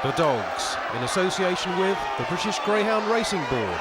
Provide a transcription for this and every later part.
The Dogs, in association with the British Greyhound Racing Board.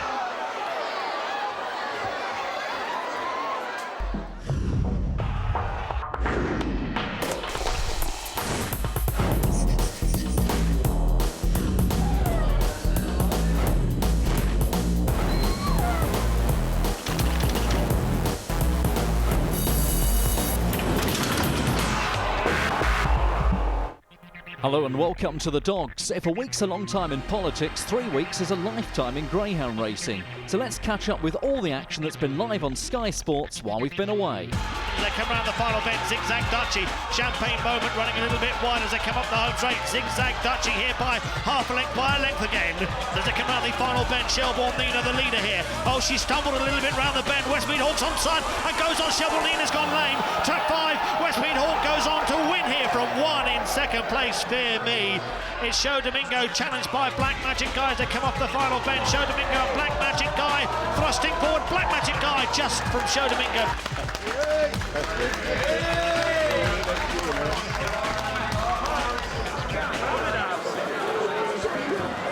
Hello and welcome to The Dogs. If a week's a long time in politics, 3 weeks is a lifetime in greyhound racing. So let's catch up with all the action that's been live on Sky Sports while we've been away. They come round the final bend, Zigzag Dutchy, Champagne Moment running a little bit wide as they come up the home straight. Zigzag Dutchy here by half a length, by a length again. As they come round the final bend, Shelbourne Nina the leader here. Oh, she stumbled a little bit round the bend. Westmead Hawk's onside and goes on. Shelbourne Nina's gone lame. Track 5, Westmead Hawk goes on to win here from 1 in second place. Fear me. It's Show Domingo challenged by Black Magic Guy as they come off the final bend. Show Domingo and Black Magic Guy thrusting forward. Black Magic Guy just from Show Domingo.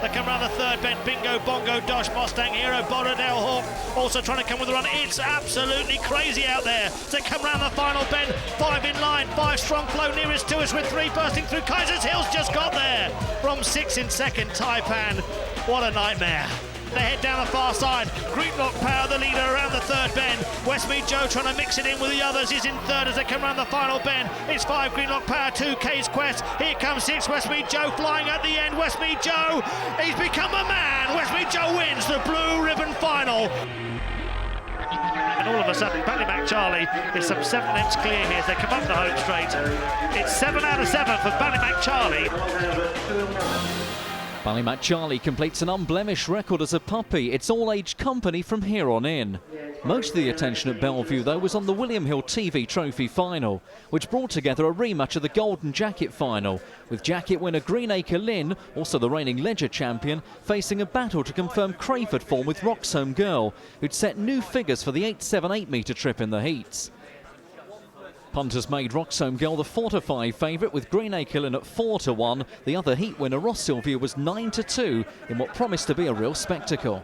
They come round the third bend, Bingo, Bongo, Dosh, Mustang, Hero, Borodale, Hawk, also trying to come with a run. It's absolutely crazy out there. They come round the final bend, 5 in line, 5 strong flow nearest to us with 3 bursting through. Kaiser's Hill's just got there from 6 in second, Taipan. What a nightmare. They head down the far side. Greenlock Power, the leader, around the third bend. Westmead Joe trying to mix it in with the others. Is in third as they come around the final bend. It's 5 Greenlock Power, 2 K's Quest. Here comes 6 Westmead Joe flying at the end. Westmead Joe, he's become a man. Westmead Joe wins the blue ribbon final. And all of a sudden, BALLYMAC Charlie is some 7 lengths clear here as they come up the home straight. It's 7 out of 7 for BALLYMAC Charlie. BALLYMAC Charlie completes an unblemished record as a puppy. It's all-age company from here on in. Most of the attention at Bellevue, though, was on the William Hill TV Trophy final, which brought together a rematch of the Golden Jacket final, with jacket winner Greenacre Lynn, also the reigning Ledger champion, facing a battle to confirm Crayford form with Roxhome Girl, who'd set new figures for the 878 metre trip in the heats. Punters made Roxhome Girl the 4-5 favourite, with Greenacre Lynn at 4-1. The other heat winner, Ross Sylvia, was 9-2 in what promised to be a real spectacle.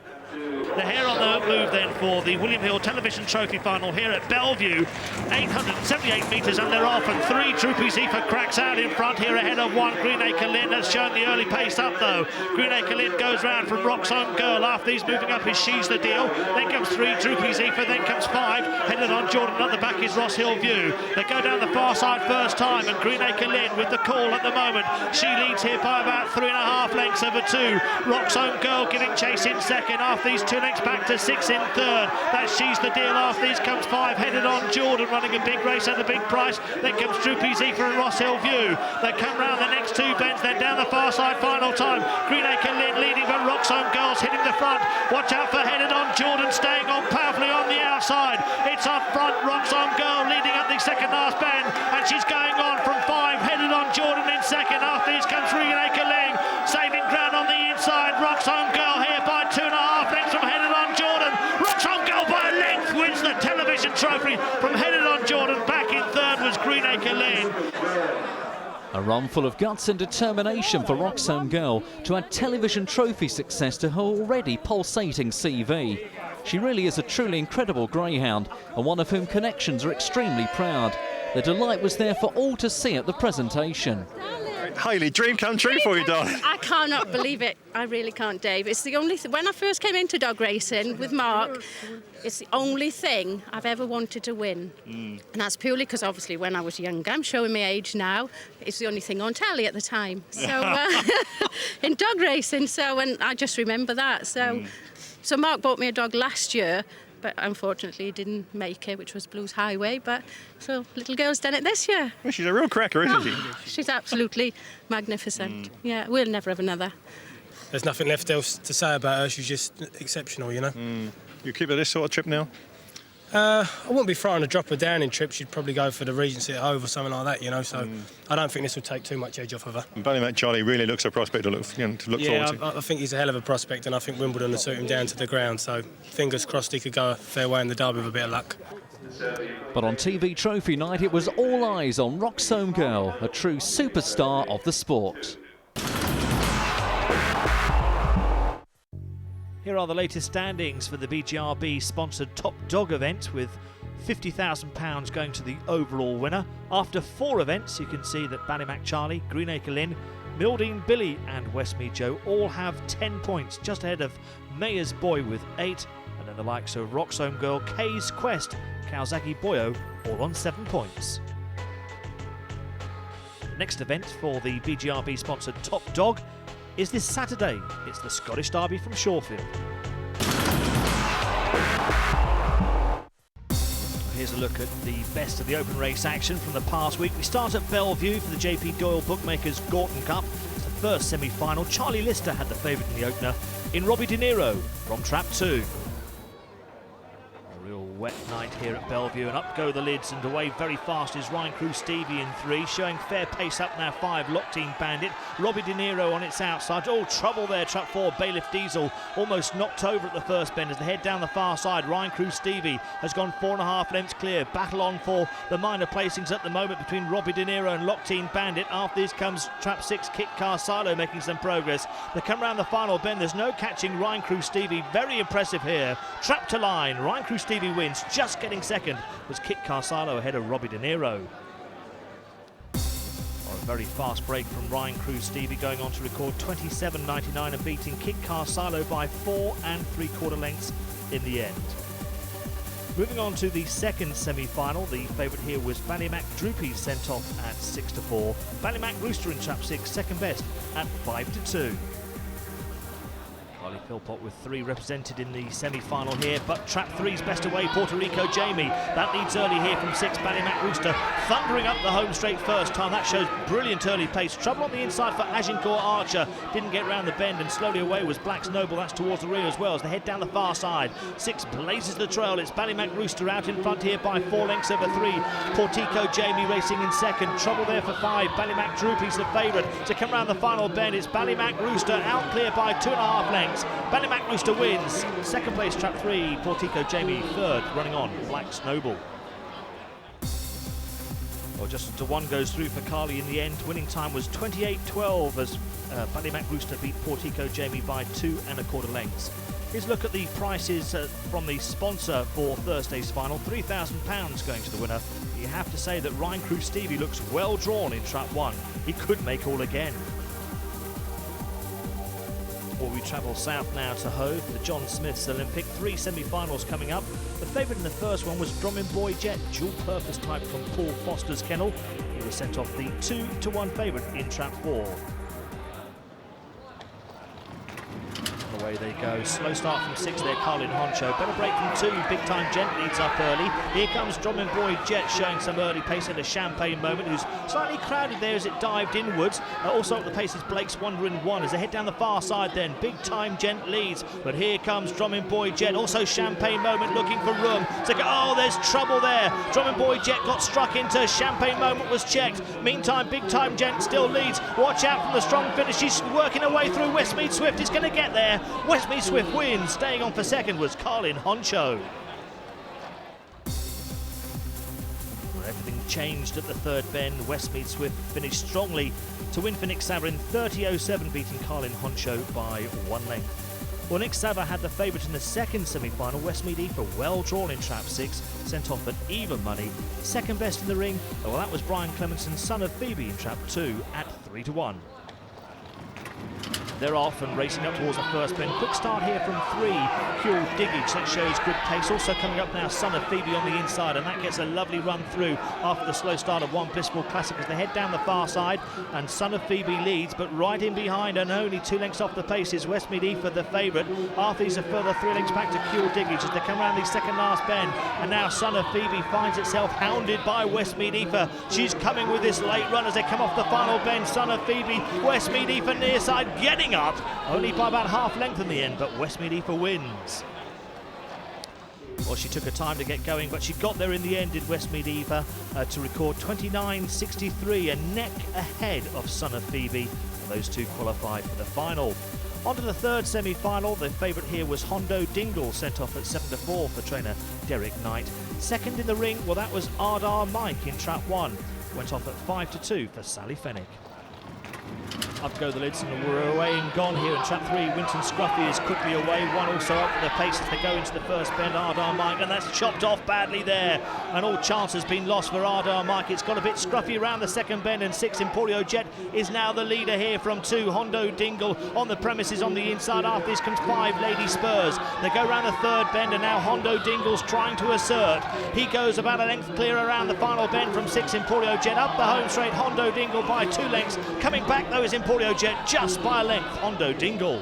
The hair on the move then for the William Hill Television Trophy final here at Bellevue. 878 metres and they're off, and 3 Troopy Zifa cracks out in front here ahead of 1 Greenacre Lynn. That's shown the early pace up though. Greenacre Lynn goes round from Roxhome Girl. After he's moving up is She's the Deal. Then comes 3 Troopy Zifa, then comes 5. Headed on Jordan, at the back is Ross Hill View. They go down the far side first time, and Greenacre Lynn with the call at the moment. She leads here by about 3.5 lengths over 2. Roxhome Girl giving chase in second. After these 2 lengths back to 6 in third. That's She's the Deal. After these comes 5, headed on Jordan, running a big race at a big price. Then comes Troopy Zifa and Ross Hill View. They come round the next 2 bends, then down the far side final time. Greenacre Lynn leading, but Roxhome Girl's hitting the front. Watch out for headed on Jordan, staying on powerfully on the outside. It's up front, Roxhome Girl leading at the second last bend, and she's going on from 5, headed on Jordan in second. After these comes Greenacre Lynn, saving ground on the inside. Roxhome Girl here by 2.5 lengths from headed on Jordan. Roxhome Girl by a length wins the television trophy from headed on Jordan. Back in third was Greenacre Lynn. A run full of guts and determination for Roxhome Girl to add television trophy success to her already pulsating CV. She really is a truly incredible greyhound, and one of whom connections are extremely proud. The delight was there for all to see at the presentation. Hayley, dream come true for you, darling. I cannot believe it. I really can't, Dave. It's the only thing. When I first came into dog racing with Mark, it's the only thing I've ever wanted to win. And that's purely because, obviously, when I was younger, I'm showing my age now, it's the only thing on telly at the time. So, in dog racing, and I just remember that. So Mark bought me a dog last year, but unfortunately he didn't make it, which was Blues Highway. But so little girl's done it this year. Well, she's a real cracker, isn't she? She's absolutely magnificent. Yeah, we'll never have another. There's nothing left else to say about her. She's just exceptional, you know. You keep her this sort of trip now? I wouldn't be frightened to drop her down in trips. She'd probably go for the Regency at Hove or something like that, you know. So I don't think this will take too much edge off of her. BALLYMAC Charlie really looks a prospect to look forward to. Yeah, I think he's a hell of a prospect, and I think Wimbledon will suit him down to the ground. So fingers crossed he could go a fair way in the Derby with a bit of luck. But on TV Trophy night, it was all eyes on Roxhome Girl, a true superstar of the sport. Here are the latest standings for the BGRB sponsored Top Dog event, with £50,000 going to the overall winner. After 4 events, you can see that BALLYMAC Charlie, Greenacre Lynn, Mildine Billy and Westmead Joe all have 10 points, just ahead of Mayer's Boy with 8, and then the likes of Roxhome Girl, Kay's Quest, Kawasaki Boyo all on 7 points. The next event for the BGRB sponsored Top Dog is this Saturday. It's the Scottish Derby from Shawfield. Here's a look at the best of the open race action from the past week. We start at Bellevue for the JP Doyle Bookmakers Gorton Cup. It's the first semi-final. Charlie Lister had the favourite in the opener in Robbie De Niro from Trap 2. A real wet night here at Bellevue, and up go the lids, and away very fast is RHINCREW Stevie in 3, showing fair pace up now 5, Lockteen Bandit. Robbie De Niro on its outside. Oh, trouble there, Trap 4, Bailiff Diesel almost knocked over at the first bend as they head down the far side. RHINCREW Stevie has gone 4.5 lengths clear. Battle on for the minor placings at the moment between Robbie De Niro and Lockteen Bandit. After this comes Trap 6, Kit Car Silo making some progress. They come round the final bend. There's no catching RHINCREW Stevie. Very impressive here. Trap to line. RHINCREW Stevie wins. Just getting second was Kit Car Silo ahead of Robbie De Niro. A very fast break from RHINCREW Stevie, going on to record 27.99 and beating Kit Car Silo by 4 3/4 lengths in the end. Moving on to the second semi-final, the favourite here was BALLYMAC Droopy, sent off at 6-4. BALLYMAC Rooster in Trap 6, second best at 5-2. Carly Philpott with 3 represented in the semi-final here, but Trap 3's best away, Puerto Rico Jamie. That leads early here from 6, BALLYMAC Rooster, thundering up the home straight first time. That shows brilliant early pace. Trouble on the inside for Agincourt Archer. Didn't get round the bend, and slowly away was Black's Noble. That's towards the rear as well as they head down the far side. 6 blazes the trail. It's BALLYMAC Rooster out in front here by 4 lengths over 3. Portico Jamie racing in second. Trouble there for 5. BALLYMAC Droopy's the favourite to come round the final bend. It's BALLYMAC Rooster out clear by 2.5 lengths. BALLYMAC Rooster wins. Second place Trap 3, Portico Jamie third, running on Black's Noble. Well, just to 1 goes through for Carly in the end. Winning time was 28.12 as BALLYMAC Rooster beat Portico Jamie by 2 1/4 lengths. Here's a look at the prices from the sponsor for Thursday's final. £3,000 going to the winner. You have to say that RHINCREW Stevie looks well drawn in Trap 1. He could make all again. We travel south now to Hove for the John Smith's Olympic. 3 semi-finals coming up. The favourite in the first one was Drummond Boy Jet, dual-purpose type from Paul Foster's kennel. He was sent off the 2-1 favourite in Trap 4. Away they go. Slow start from 6 there, Carlin Honcho. Better break from 2. Big Time Gent leads up early. Here comes Drummond Boy Jet showing some early pace at a Champagne Moment, who's slightly crowded there as it dived inwards. Also at the pace is Blake's Wonder in 1 as they head down the far side then. Big Time Gent leads, but here comes Drummond Boy Jet. Also Champagne Moment looking for room to go. Oh, there's trouble there. Drummond Boy Jet got struck into. Champagne Moment was checked. Meantime, Big Time Gent still leads. Watch out from the strong finish. She's working her way through. Westmead Swift is going to get there. Westmead Swift wins. Staying on for second was Carlin Honcho. Everything changed at the third bend. Westmead Swift finished strongly to win for Nick Sava in 30.07, beating Carlin Honcho by 1 length. Well, Nick Sava had the favourite in the second semi-final. Westmead AOIFA well drawn in Trap 6, sent off at even money. Second best in the ring, well, that was Brian Clemenson, son of Phoebe, in Trap 2 at 3-1. They're off and racing up towards the first bend. Quick start here from 3, Huel Diggage. That shows good pace. Also coming up now, Son of Phoebe on the inside, and that gets a lovely run through after the slow start of 1 Blissful Classic as they head down the far side, and Son of Phoebe leads, but right in behind and only 2 lengths off the pace is Westmead AOIFA, the favourite. After he's a further 3 lengths back to Huel Diggage as they come around the second last bend, and now Son of Phoebe finds itself hounded by Westmead AOIFA. She's coming with this late run as they come off the final bend. Son of Phoebe, Westmead AOIFA near side, getting up, only by about half length in the end, but Westmead AOIFA wins. Well, she took her time to get going, but she got there in the end, did Westmead AOIFA, to record 29.63, a neck ahead of Son of Phoebe, and those 2 qualified for the final. On to the third semi-final. The favourite here was Hondo Dingle, sent off at 7-4 for trainer Derek Knight. Second in the ring, well, that was Ardar Mike in Trap 1. Went off at 5-2 for Sally Fennick. Up to go the lids, and we're away and gone here in trap 3. Winton Scruffy is quickly away, one also up the pace as they go into the first bend. Ardar Mike, and that's chopped off badly there, and all chance has been lost for Ardar Mike. It's got a bit scruffy around the second bend, and 6 Emporio Jet is now the leader here from 2 Hondo Dingle on the premises on the inside. After this comes 5 Lady Spurs. They go around the third bend, and now Hondo Dingle's trying to assert. He goes about a length clear around the final bend from 6 Emporio Jet. Up the home straight, Hondo Dingle by 2 lengths. Coming back though is Emporio Jet just by a length, Hondo Dingle.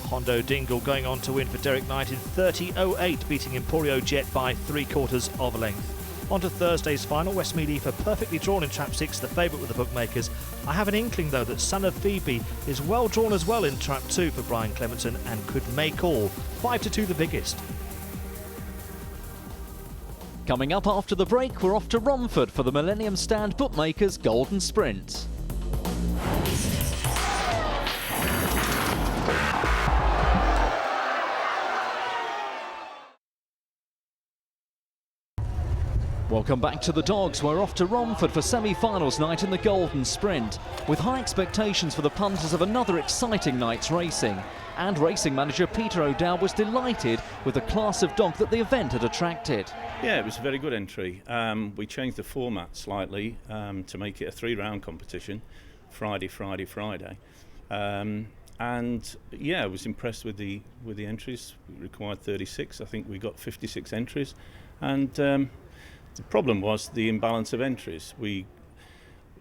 Hondo Dingle going on to win for Derek Knight in 30.08, beating Emporio Jet by 3/4 of a length. On to Thursday's final, Westmead AOIFA perfectly drawn in trap 6, the favourite with the bookmakers. I have an inkling though that Son of Phoebe is well drawn as well in trap 2 for Brian Clementon and could make all. 5-2 the biggest. Coming up after the break, we're off to Romford for the Millennium Stand Bookmakers Golden Sprint. Welcome back to the Dogs. We're off to Romford for semi-finals night in the Golden Sprint, with high expectations for the punters of another exciting night's racing. And racing manager Peter O'Dowd was delighted with the class of dog that the event had attracted. Yeah, it was a very good entry. We changed the format slightly to make it a 3-round competition, Friday. And yeah, I was impressed with the entries. We required 36. I think we got 56 entries, and the problem was the imbalance of entries.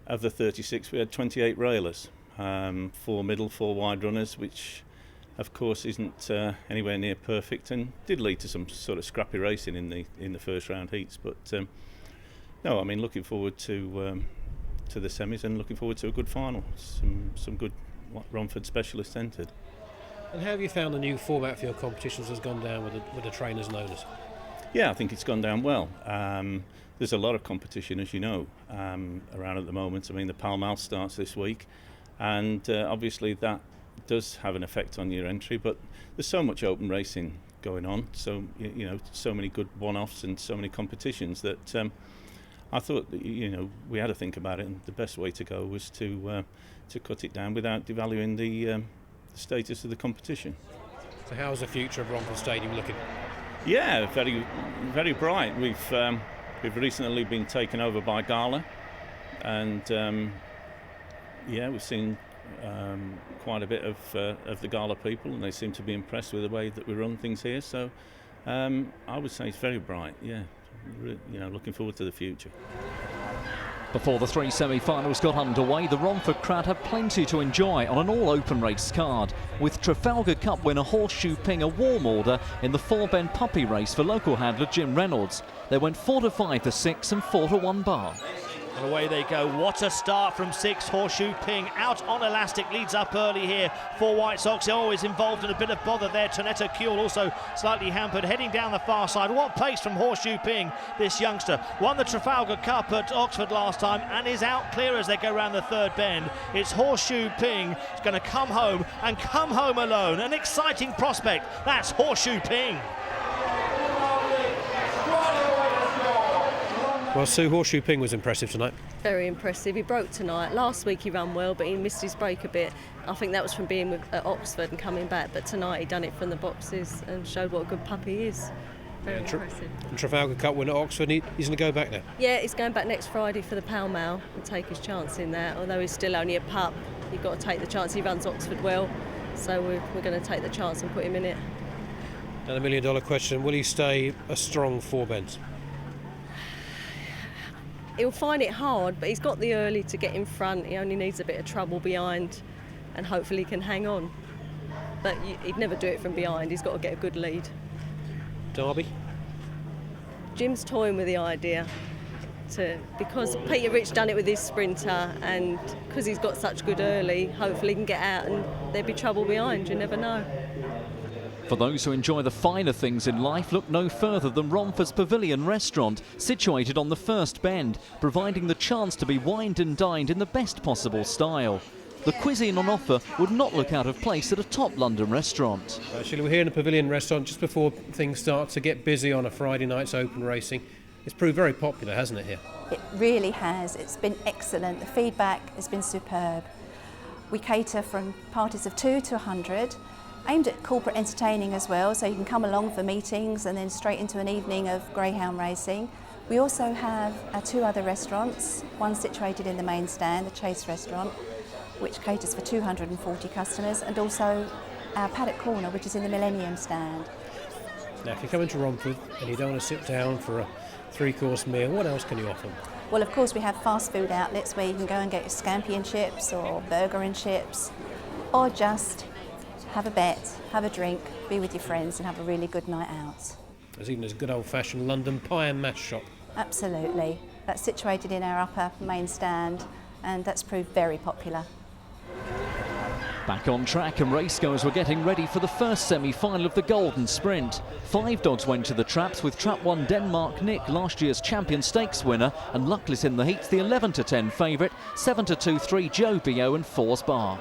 Of the 36, we had 28 railers, 4 middle, 4 wide runners, which of course isn't anywhere near perfect, and did lead to some sort of scrappy racing in the first round heats. But no, I mean, looking forward to the semis and looking forward to a good final. Some good Romford specialists entered. And how have you found the new format for your competitions has gone down with the trainers and owners? Yeah, I think it's gone down well. There's a lot of competition, as you know, around at the moment. I mean, the Pall Mall starts this week, and obviously that does have an effect on your entry, but there's so much open racing going on, so you know, so many good one-offs and so many competitions that I thought that, you know, we had to think about it, and the best way to go was to cut it down without devaluing the status of the competition. So how's the future of Romford Stadium looking? Yeah, very, very bright. We've recently been taken over by Gala, and yeah, we've seen quite a bit of the Gala people, and they seem to be impressed with the way that we run things here. So I would say it's very bright. Yeah, you know, looking forward to the future. Before the 3 semi-finals got underway, the Romford crowd had plenty to enjoy on an all-open race card, with Trafalgar Cup winner Horseshoe Ping a warm order in the 4-bend puppy race for local handler Jim Reynolds. They went 4-5 to 6 and 4-1 bar. And away they go. What a start from 6. Horseshoe Ping out on elastic, leads up early here for White Sox. Always involved in a bit of bother there. Tonetta Kuehl also slightly hampered, heading down the far side. What pace from Horseshoe Ping, this youngster. Won the Trafalgar Cup at Oxford last time and is out clear as they go round the third bend. It's Horseshoe Ping. It's going to come home and come home alone. An exciting prospect. That's Horseshoe Ping. Well, Sue, Horseshoe Ping was impressive tonight. Very impressive. He broke tonight. Last week he ran well, but he missed his break a bit. I think that was from being at Oxford and coming back, but tonight he done it from the boxes and showed what a good puppy he is. Very impressive. And Trafalgar Cup winner at Oxford, he's going to go back now? Yeah, he's going back next Friday for the Pall Mall and take his chance in that. Although he's still only a pup, you've got to take the chance. He runs Oxford well, so we're going to take the chance and put him in it. And $1 million question, will he stay a strong 4-bend? He'll find it hard, but he's got the early to get in front. He only needs a bit of trouble behind, and hopefully he can hang on. But he'd never do it from behind. He's got to get a good lead. Derby? Jim's toying with the idea because Peter Rich done it with his sprinter, and because he's got such good early, hopefully he can get out and there'll be trouble behind. You never know. For those who enjoy the finer things in life, look no further than Romford's Pavilion restaurant, situated on the first bend, providing the chance to be wined and dined in the best possible style. The cuisine on offer would not look out of place at a top London restaurant. Actually, we're here in the Pavilion restaurant just before things start to get busy on a Friday night's open racing. It's proved very popular, hasn't it, here? It really has. It's been excellent. The feedback has been superb. We cater from parties of 2 to 100, aimed at corporate entertaining as well, so you can come along for meetings and then straight into an evening of greyhound racing. We also have our 2 other restaurants, one situated in the main stand, the Chase restaurant, which caters for 240 customers, and also our paddock corner, which is in the Millennium stand. Now, if you come into Romford and you don't want to sit down for a 3-course meal, what else can you offer? Well, of course, we have fast food outlets where you can go and get your scampi and chips or burger and chips, or just have a bet, have a drink, be with your friends and have a really good night out. There's even a good old-fashioned London pie and mash shop. Absolutely. That's situated in our upper main stand, and that's proved very popular. Back on track, and racegoers were getting ready for the first semi-final of the Golden Sprint. 5 dogs went to the traps, with Trap 1 DENMARKNICK, last year's Champion Stakes winner, and luckless in the heats, the 11-10 favourite, 7-2-3 Joe B.O. and Force Bar.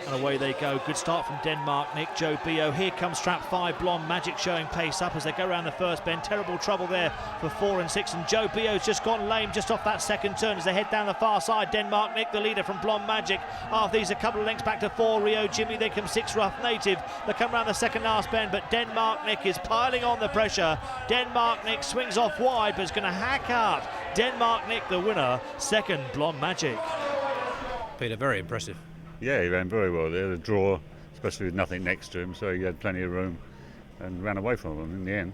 And away they go. Good start from DENMARKNICK, Joe B.O. Here comes Trap 5, Blonde Magic showing pace up as they go around the first bend. Terrible trouble there for 4 and 6. And Joe B.O.'s just gone lame just off that second turn as they head down the far side. DENMARKNICK, the leader from Blonde Magic. After these, a couple of lengths back to 4, Rio Jimmy. Then comes 6, Rough Native. They come around the second last bend, but DENMARKNICK is piling on the pressure. DENMARKNICK swings off wide, but is going to hack out. DENMARKNICK, the winner. Second, Blonde Magic. Peter, very impressive. Yeah, he ran very well there, the draw, especially with nothing next to him, so he had plenty of room and ran away from him in the end.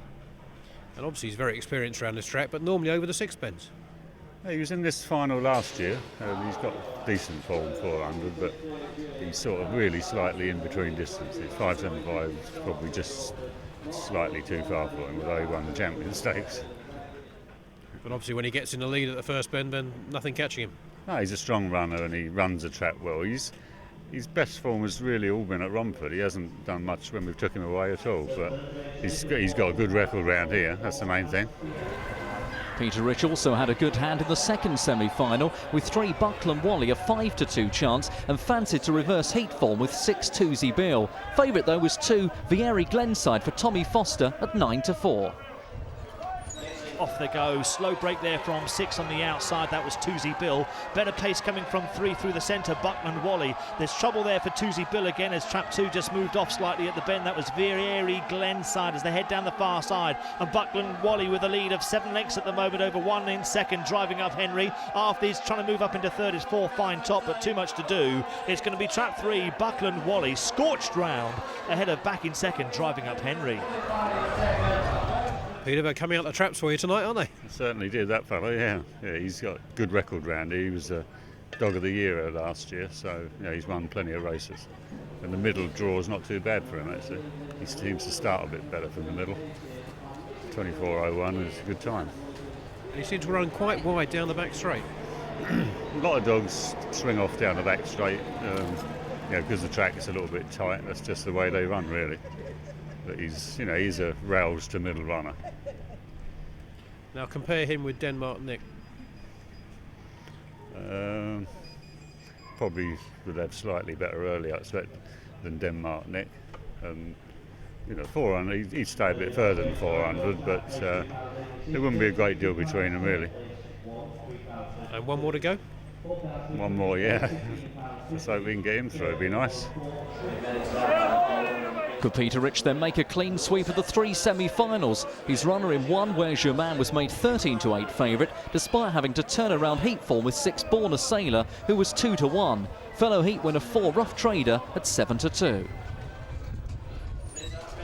And obviously he's very experienced around this track, but normally over the sixpence. Yeah, he was in this final last year. He's got decent form, 400, but he's sort of really slightly in between distances. 575 is probably just slightly too far for him, although he won the Champion Stakes. But obviously when he gets in the lead at the first bend, then nothing catching him. No, he's a strong runner and he runs the track well. His best form has really all been at Romford. He hasn't done much when we've took him away at all, but he's got a good record round here. That's the main thing. Peter Rich also had a good hand in the second semi-final, with 3 BUCKLAND WALLY a 5-2 chance, and fancied to reverse heat form with 6 Toosie Bill. Favourite though was 2 Vieri Glenside for Tommy Foster at 9-4. Off they go, slow break there from 6 on the outside, that was Toosie Bill. Better pace coming from 3 through the centre, BUCKLAND WALLY. There's trouble there for Toosie Bill again as Trap 2 just moved off slightly at the bend. That was Vieri Glenside as they head down the far side. And BUCKLAND WALLY with a lead of 7 lengths at the moment over 1 in second, driving up Henry. After he's trying to move up into third is 4 Fine Top, but too much to do. It's going to be Trap 3, BUCKLAND WALLY, scorched round, ahead of back in second, driving up Henry. Peter, they're coming out the traps for you tonight, aren't they? Certainly did, that fellow, yeah. He's got good record round here. He was a Dog of the Year last year, so he's won plenty of races. And the middle draw is not too bad for him, actually. He seems to start a bit better from the middle. 24.01 is a good time. And he seems to run quite wide down the back straight. A lot of dogs swing off down the back straight, because the track is a little bit tight. That's just the way they run, really. But he's a roused to middle runner. Now compare him with DENMARKNICK. Probably would have slightly better early, I expect, than DENMARKNICK. 400, he'd stay a bit further than 400, but there wouldn't be a great deal between them, really. And one more to go? One more, yeah. Let's hope we can get him through, it'd be nice. Could Peter Rich then make a clean sweep of the 3 semi-finals? His runner in 1, Where's Your Man, was made 13-8 favourite, despite having to turn around heat form with 6 BORNA Sailor, who was 2-1. Fellow heat winner 4 Rough Trader at 7-2.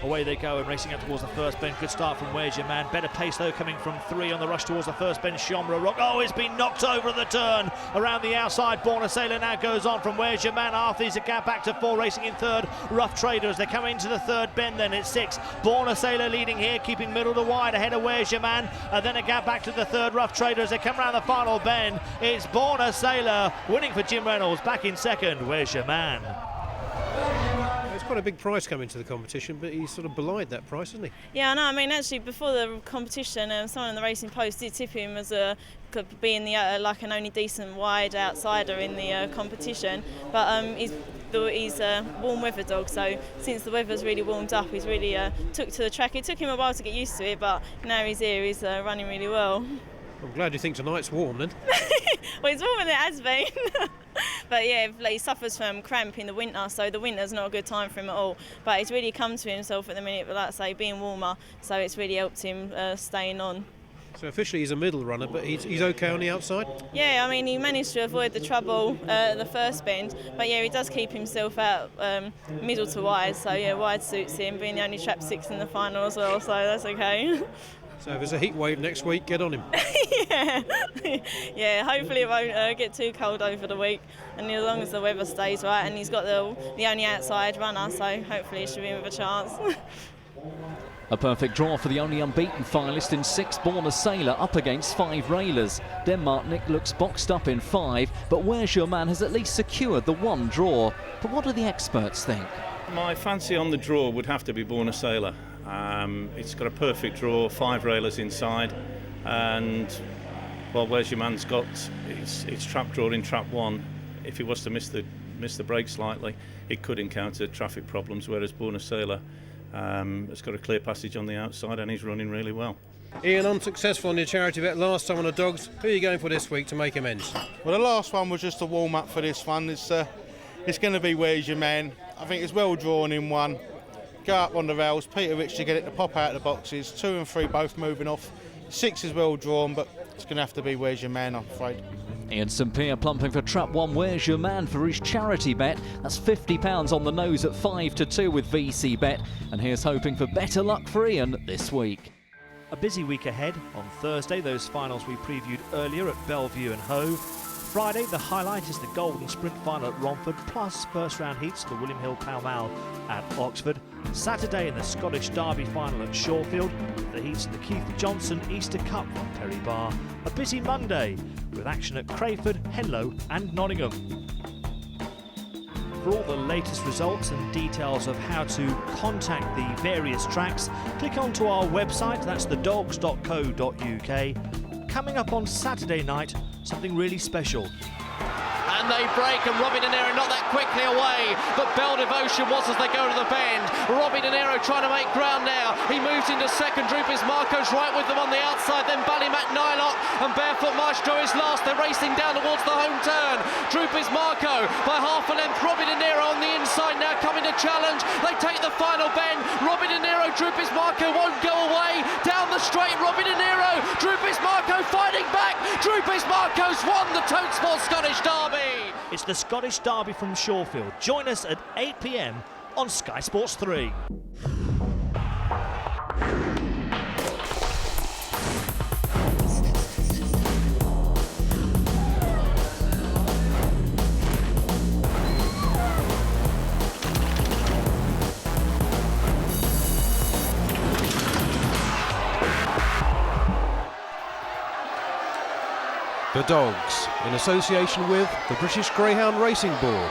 Away they go and racing up towards the first bend. Good start from Where's Your Man. Better pace though coming from 3 on the rush towards the first bend. Shomra Rock. Oh, it's been knocked over at the turn. Around the outside, Borna Sailor now goes on from Where's Your Man. After he's a gap back to 4, racing in third. Rough Trader as they come into the third bend. Then it's 6. Borna Sailor leading here, keeping middle to wide ahead of Where's Your Man. And then a gap back to the third, Rough Trader as they come around the final bend. It's Borna Sailor winning for Jim Reynolds. Back in second, Where's Your Man? It's quite a big price coming to the competition, but he's sort of belied that price, hasn't he? Yeah, I know. I mean, actually, before the competition, someone in the Racing Post did tip him as being like an only decent wide outsider in the competition. But he's a warm weather dog, so since the weather's really warmed up, he's really took to the track. It took him a while to get used to it, but now he's here. He's running really well. I'm glad you think tonight's warm then. Well, it's warmer than it has been. But yeah, he suffers from cramp in the winter, so the winter's not a good time for him at all. But he's really come to himself at the minute, but like I say, being warmer, so it's really helped him staying on. So officially he's a middle runner, but he's okay on the outside? Yeah, I mean, he managed to avoid the trouble at the first bend, but yeah, he does keep himself out middle to wide, so yeah, wide suits him, being the only trap 6 in the final as well, so that's okay. So if there's a heat wave next week, get on him. Yeah, hopefully it won't get too cold over the week, and as long as the weather stays right, and he's got the only outside runner, so hopefully he should be in with a chance. A perfect draw for the only unbeaten finalist in 6 Borna Sailor up against 5 Railers. Denmarknick looks boxed up in 5, but Where's Your Man has at least secured the 1 draw. But what do the experts think? My fancy on the draw would have to be Borna Sailor. It's got a perfect draw, 5 Railers inside, and well, Where's Your Man's got it's trap draw in trap 1. If he was to miss the break slightly, it could encounter traffic problems, whereas Borna Sailor has got a clear passage on the outside and he's running really well. Ian, unsuccessful on your charity bet last time on the dogs. Who are you going for this week to make amends? Well, the last one was just a warm-up for this one. It's going to be Where's Your Man. I think it's well drawn in 1. Go up on the rails, Peter Rich to get it to pop out of the boxes. 2 and 3 both moving off. 6 is well drawn, but it's going to have to be Where's Your Man, I'm afraid. Ian St Pierre plumping for trap 1 Where's Your Man for his charity bet. That's £50 on the nose at 5-2 with VC Bet. And here's hoping for better luck for Ian this week. A busy week ahead. On Thursday, those finals we previewed earlier at Bellevue and Hove. Friday, the highlight is the Golden Sprint final at Romford, plus first round heats at the William Hill Pall Mall at Oxford. Saturday in the Scottish Derby final at Shawfield, the heats at the Keith Johnson Easter Cup from Perry Bar. A busy Monday with action at Crayford, Henlow and Nottingham. For all the latest results and details of how to contact the various tracks, click onto our website, that's thedogs.co.uk. Coming up on Saturday night, something really special. And they break, and Robbie De Niro not that quickly away, but Belle Devotion was as they go to the bend. Robbie De Niro trying to make ground now. He moves into second. Droopers Marco's right with them on the outside, then BALLYMAC, Nylock and Barefoot Maestro is last. They're racing down towards the home turn. Droopers Marco by half a length. Robbie De Niro on the inside now coming to challenge. They take the final bend. Robbie De Niro, Droopers Marco won't go away. Down the straight, Robbie De Niro. Droopers Marco fighting back. Droopers Marco's won the Tote Sport Scottish Derby. It's the Scottish Derby from Shawfield. Join us at 8 p.m. on Sky Sports 3. The Dogs, in association with the British Greyhound Racing Board.